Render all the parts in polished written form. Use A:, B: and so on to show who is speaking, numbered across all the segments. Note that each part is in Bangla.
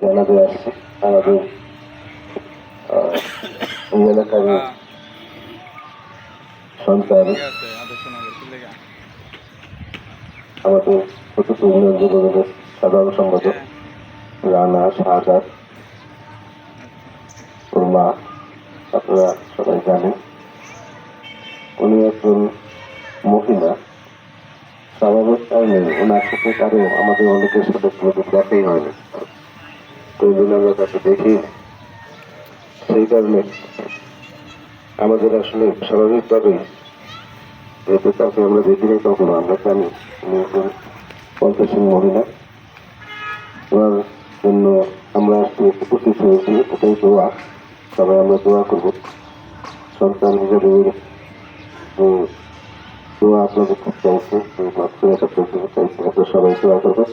A: জানাতে আসছি আমাদের এই এলাকার সন্তান আমাদের প্রতিটি ইউনিয়ন যুবদলের সাধারণ সম্পাদক রানা শাহাদাত ওর মা, আপনারা সবাই জানেন উনি একজন মহিলা। স্বাভাবিক কারণে ওনার সাথে কারো আমাদের অনেকের সাথে কোনোদিন দেখাই হয়নি, কোনদিন আমরা তাকে দেখি। সেই কারণে আমাদের আসলে স্বাভাবিকভাবেই যেহেতু তাকে আমরা দেখিনি কখনো, আমরা জানি উনি একজন পঞ্চাশীল মহিলা। ওনার জন্য আমরা আজকে উপস্থিত হয়েছি, এটাই দোয়া। সবাই আমরা দোয়া করব সন্তান হিসেবে দোয়া আপনাদের খুব চাইছে, চাইছে আপনার সবাই দোয়া করবেন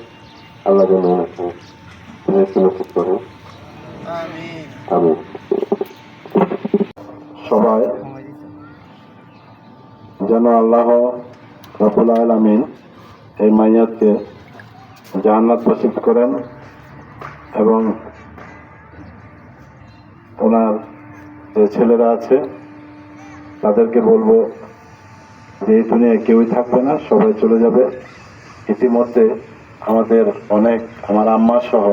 A: আল্লাহ যেন নিশ্চিত করেন। আমি সবাই যেন আল্লাহ রাব্বুল আলামিন এই মাইয়াতকে জান্নাত নসিব করেন এবং ওনার যে ছেলেরা আছে তাদেরকে বলবো যে এই দুনিয়ায় কেউই থাকবে না, সবাই চলে যাবে। ইতিমধ্যে আমাদের অনেক, আমার আম্মা সহ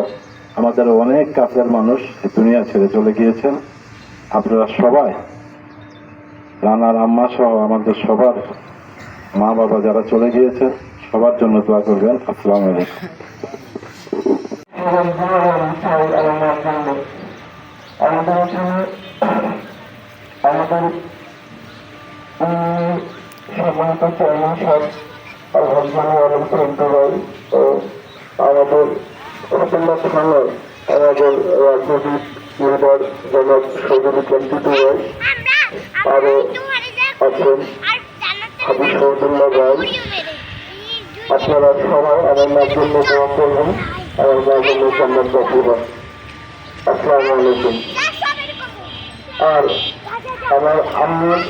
A: আমাদের অনেক কাছের মানুষ এই দুনিয়া ছেড়ে চলে গিয়েছেন। আপনারা সবাই রানার আম্মা সহ আমাদের সবার মা বাবা যারা চলে গিয়েছেন সবার জন্য দোয়া করবেন। আসসালামু আলাইকুম।
B: সম্মানিত চেয়ারম্যান সাহেব আমাদের উপজেলা থানার আমাদের রাজনৈতিক লিডার জনাব সৌদুল কেন্দ্রিত ভাই, আরো আছেন হাবিব সৌদুল্লাহ ভাই। আপনারা সবাই আমার মার জন্য দোয়া করবেন, আমার মার জন্য জান্নাত নসিব হয়। আসসালামু আলাইকুম। আর আমার আম্মুর